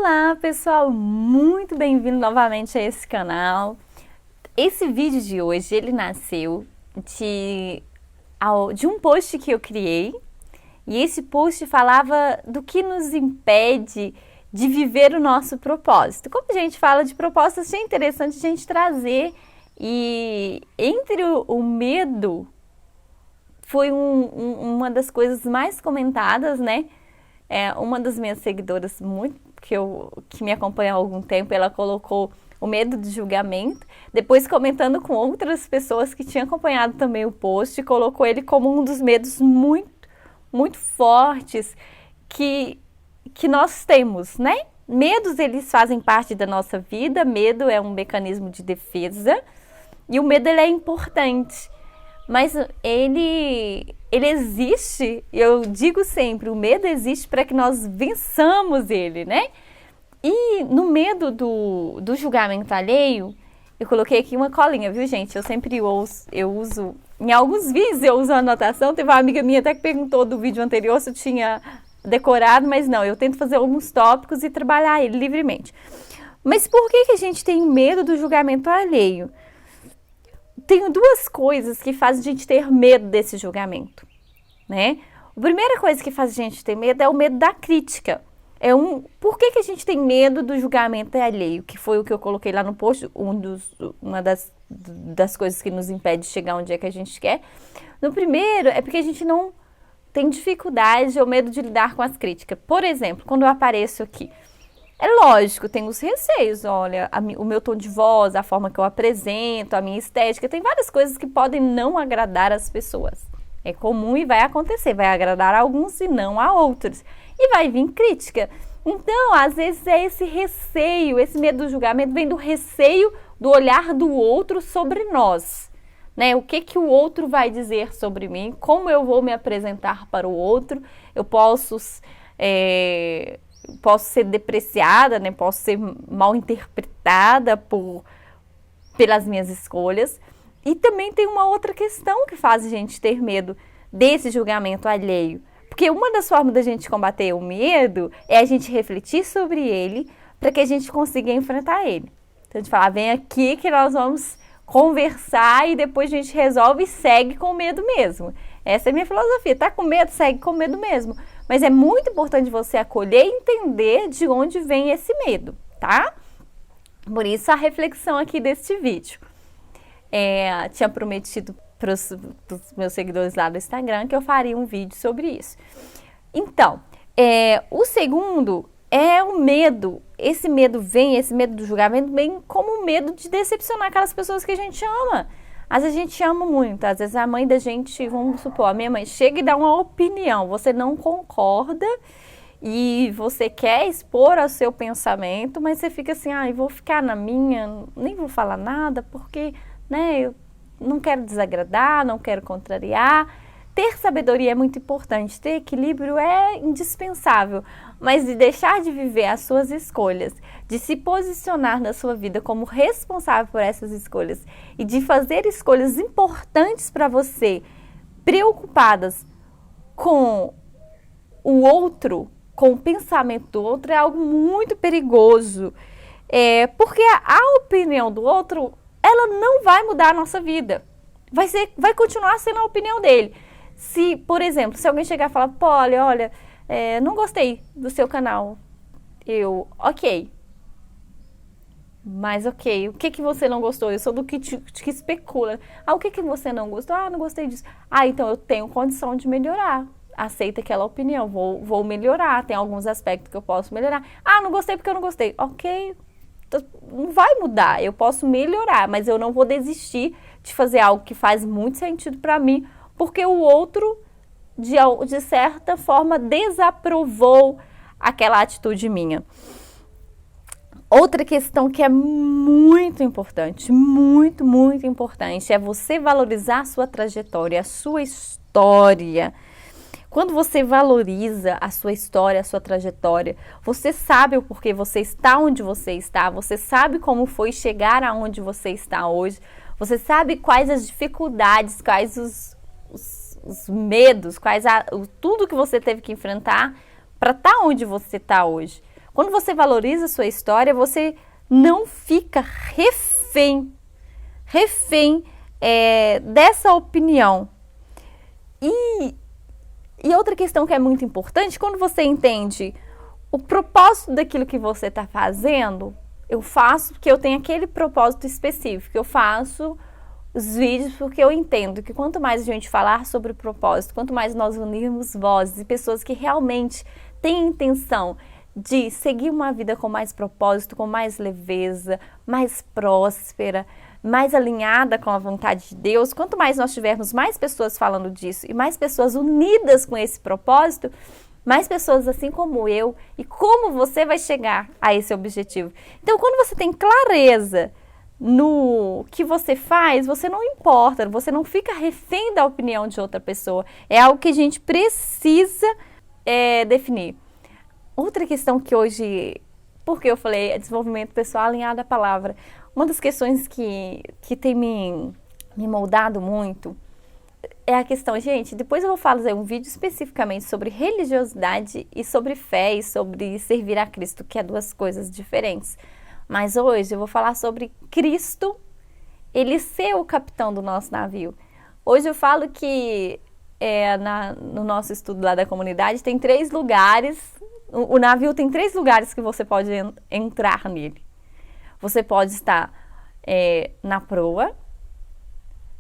Olá pessoal, muito bem-vindo novamente a esse canal. Esse vídeo de hoje, ele nasceu de um post que eu criei. E esse post falava do que nos impede de viver o nosso propósito. Como a gente fala de propósito, achei interessante a gente trazer. E entre o medo, foi uma das coisas mais comentadas, né? Uma das minhas seguidoras, que me acompanha há algum tempo, ela colocou o medo de julgamento. Depois, comentando com outras pessoas que tinham acompanhado também o post, colocou ele como um dos medos muito fortes que nós temos, né? Medos, eles fazem parte da nossa vida. Medo é um mecanismo de defesa e o medo, ele é importante. Mas ele existe, eu digo sempre, o medo existe para que nós vençamos ele, né? E no medo do julgamento alheio, eu coloquei aqui uma colinha, viu, gente? Eu uso, em alguns vídeos eu uso a anotação. Teve uma amiga minha até que perguntou do vídeo anterior se eu tinha decorado, mas não, eu tento fazer alguns tópicos e trabalhar ele livremente. Mas por que a gente tem medo do julgamento alheio? Tem duas coisas que fazem a gente ter medo desse julgamento, né? A primeira coisa que faz a gente ter medo é o medo da crítica. Por que a gente tem medo do julgamento alheio? Que foi o que eu coloquei lá no post, uma das coisas que nos impede de chegar onde é que a gente quer. No primeiro, é porque a gente não tem dificuldade ou medo de lidar com as críticas. Por exemplo, quando eu apareço aqui, é lógico, tem os receios, olha, o meu tom de voz, a forma que eu apresento, a minha estética, tem várias coisas que podem não agradar as pessoas. É comum e vai acontecer, vai agradar a alguns e não a outros. E vai vir crítica. Então, às vezes é esse receio, esse medo do julgamento vem do receio do olhar do outro sobre nós, né? O que o outro vai dizer sobre mim, como eu vou me apresentar para o outro. Eu posso ser depreciada, né? Posso ser mal interpretada pelas minhas escolhas. E também tem uma outra questão que faz a gente ter medo desse julgamento alheio. Porque uma das formas da gente combater o medo é a gente refletir sobre ele para que a gente consiga enfrentar ele. Então a gente fala, vem aqui que nós vamos conversar e depois a gente resolve e segue com medo mesmo. Essa é a minha filosofia. Tá com medo? Segue com medo mesmo. Mas é muito importante você acolher e entender de onde vem esse medo, tá? Por isso a reflexão aqui deste vídeo. Tinha prometido para os meus seguidores lá do Instagram que eu faria um vídeo sobre isso. Então, o segundo é o medo. Esse medo do julgamento vem como medo de decepcionar aquelas pessoas que a gente ama. Às vezes a gente ama muito, às vezes a mãe da gente, vamos supor, a minha mãe chega e dá uma opinião, você não concorda e você quer expor o seu pensamento, mas você fica assim, vou ficar na minha, nem vou falar nada porque, né, eu não quero desagradar, não quero contrariar. Ter sabedoria é muito importante, ter equilíbrio é indispensável, mas de deixar de viver as suas escolhas, de se posicionar na sua vida como responsável por essas escolhas e de fazer escolhas importantes para você, preocupadas com o outro, com o pensamento do outro, é algo muito perigoso, porque a opinião do outro, ela não vai mudar a nossa vida, vai continuar sendo a opinião dele. Se, por exemplo, se alguém chegar e falar, pô, olha, não gostei do seu canal, ok. Mas ok, o que você não gostou? Eu sou do que especula. O que você não gostou? Não gostei disso. Então eu tenho condição de melhorar. Aceita aquela opinião, vou melhorar. Tem alguns aspectos que eu posso melhorar. Não gostei porque eu não gostei. Ok, não vai mudar. Eu posso melhorar, mas eu não vou desistir de fazer algo que faz muito sentido para mim, porque o outro, de certa forma, desaprovou aquela atitude minha. Outra questão que é muito importante, muito importante, é você valorizar a sua trajetória, a sua história. Quando você valoriza a sua história, a sua trajetória, você sabe o porquê você está onde você está, você sabe como foi chegar aonde você está hoje, você sabe quais as dificuldades, quais os medos, tudo que você teve que enfrentar para estar onde você está hoje. Quando você valoriza a sua história, você não fica refém dessa opinião. E outra questão que é muito importante, quando você entende o propósito daquilo que você está fazendo, eu faço porque eu tenho aquele propósito específico, eu faço os vídeos porque eu entendo que quanto mais a gente falar sobre o propósito, quanto mais nós unirmos vozes e pessoas que realmente têm intenção de seguir uma vida com mais propósito, com mais leveza, mais próspera, mais alinhada com a vontade de Deus, quanto mais nós tivermos mais pessoas falando disso e mais pessoas unidas com esse propósito, mais pessoas assim como eu e como você vai chegar a esse objetivo. Então, quando você tem clareza no que você faz, você não importa, você não fica refém da opinião de outra pessoa. É algo que a gente precisa definir. Outra questão que hoje, porque eu falei desenvolvimento pessoal alinhado à palavra, uma das questões que tem me moldado muito é a questão, gente, depois eu vou fazer um vídeo especificamente sobre religiosidade e sobre fé e sobre servir a Cristo, que é duas coisas diferentes. Mas hoje eu vou falar sobre Cristo, ele ser o capitão do nosso navio. Hoje eu falo que no nosso estudo lá da comunidade tem 3 lugares, o navio tem 3 lugares que você pode entrar nele. Você pode estar na proa.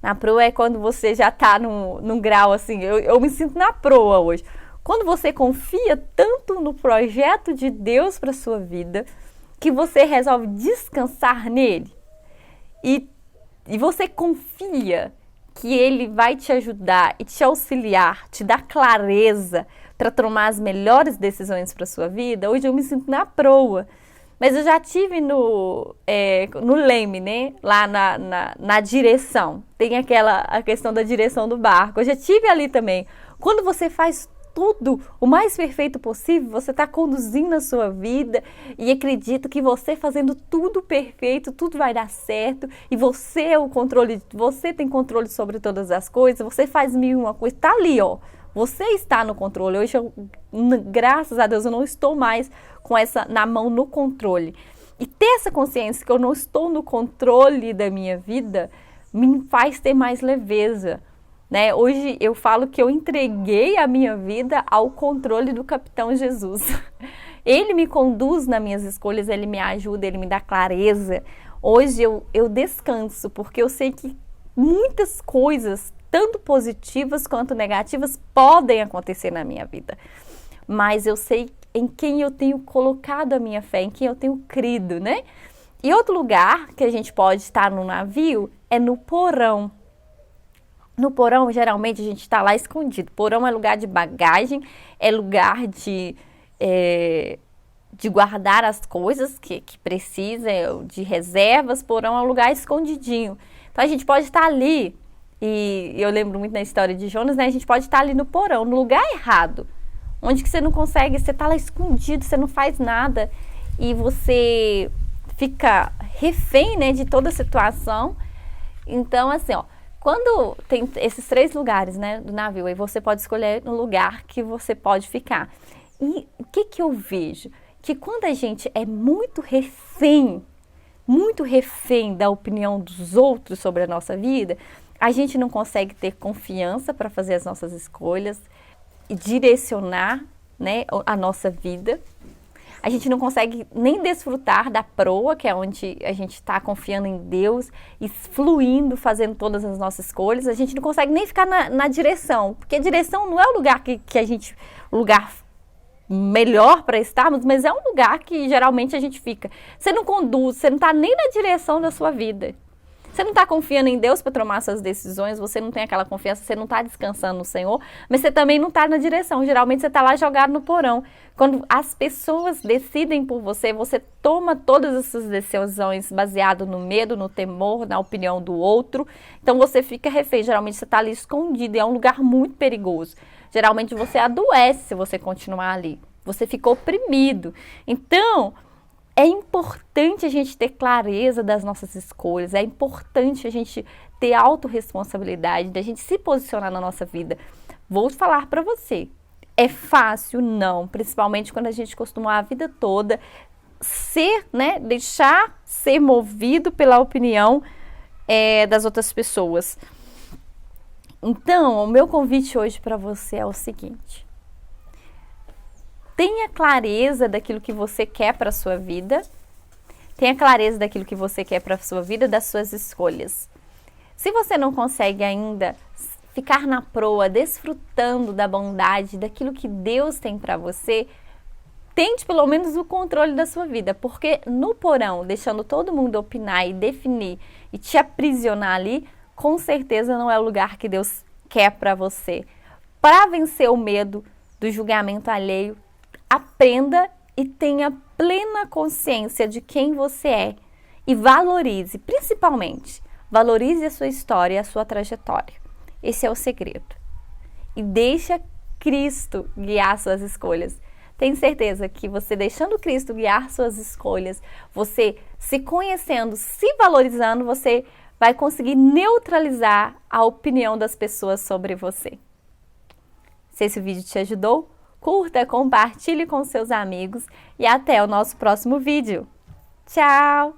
Na proa é quando você já está num grau assim, eu me sinto na proa hoje. Quando você confia tanto no projeto de Deus para a sua vida, que você resolve descansar nele e você confia que ele vai te ajudar e te auxiliar, te dar clareza para tomar as melhores decisões para a sua vida. Hoje eu me sinto na proa, mas eu já tive no leme, né? Lá na direção. Tem a questão da direção do barco. Eu já tive ali também. Quando você faz tudo o mais perfeito possível, você está conduzindo a sua vida e acredita que você fazendo tudo perfeito, tudo vai dar certo e você tem controle sobre todas as coisas, você faz 1001 coisa, está ali, ó. Você está no controle. Hoje, graças a Deus, eu não estou mais com essa na mão no controle. E ter essa consciência que eu não estou no controle da minha vida me faz ter mais leveza. Né? Hoje eu falo que eu entreguei a minha vida ao controle do capitão Jesus. Ele me conduz nas minhas escolhas, ele me ajuda, ele me dá clareza. Hoje eu descanso, porque eu sei que muitas coisas, tanto positivas quanto negativas, podem acontecer na minha vida. Mas eu sei em quem eu tenho colocado a minha fé, em quem eu tenho crido, né? E outro lugar que a gente pode estar no navio é no porão. No porão, geralmente, a gente está lá escondido. Porão é lugar de bagagem, é lugar de guardar as coisas que precisa, de reservas. Porão é um lugar escondidinho. Então, a gente pode estar ali, e eu lembro muito na história de Jonas, né? A gente pode estar ali no porão, no lugar errado, onde que você não consegue, você está lá escondido, você não faz nada, e você fica refém, né, de toda a situação. Então, assim, ó, quando tem esses 3 lugares, né, do navio, aí você pode escolher um lugar que você pode ficar. E o que eu vejo? Que quando a gente é muito refém da opinião dos outros sobre a nossa vida, a gente não consegue ter confiança para fazer as nossas escolhas e direcionar, né, a nossa vida. A gente não consegue nem desfrutar da proa, que é onde a gente está confiando em Deus e fluindo, fazendo todas as nossas escolhas. A gente não consegue nem ficar na direção, porque a direção não é o lugar o lugar melhor para estarmos, mas é um lugar que geralmente a gente fica. Você não conduz, você não está nem na direção da sua vida. Você não está confiando em Deus para tomar suas decisões, você não tem aquela confiança, você não está descansando no Senhor, mas você também não está na direção. Geralmente você está lá jogado no porão. Quando as pessoas decidem por você, você toma todas essas decisões baseado no medo, no temor, na opinião do outro. Então você fica refém. Geralmente você está ali escondido e é um lugar muito perigoso. Geralmente você adoece se você continuar ali. Você fica oprimido. Então, é importante a gente ter clareza das nossas escolhas, é importante a gente ter autorresponsabilidade, da gente se posicionar na nossa vida. Vou falar para você, É fácil? Não, principalmente quando a gente costuma a vida toda ser, né, deixar ser movido pela opinião das outras pessoas. Então, o meu convite hoje para você é o seguinte: tenha clareza daquilo que você quer para a sua vida, tenha clareza daquilo que você quer para a sua vida, das suas escolhas. Se você não consegue ainda ficar na proa, desfrutando da bondade, daquilo que Deus tem para você, tente pelo menos o controle da sua vida, porque no porão, deixando todo mundo opinar e definir e te aprisionar ali, com certeza não é o lugar que Deus quer para você. Para vencer o medo do julgamento alheio, aprenda e tenha plena consciência de quem você é e valorize, principalmente, valorize a sua história e a sua trajetória. Esse é o segredo. E deixa Cristo guiar suas escolhas. Tenho certeza que você deixando Cristo guiar suas escolhas, você se conhecendo, se valorizando, você vai conseguir neutralizar a opinião das pessoas sobre você. Se esse vídeo te ajudou, curta, compartilhe com seus amigos e até o nosso próximo vídeo. Tchau!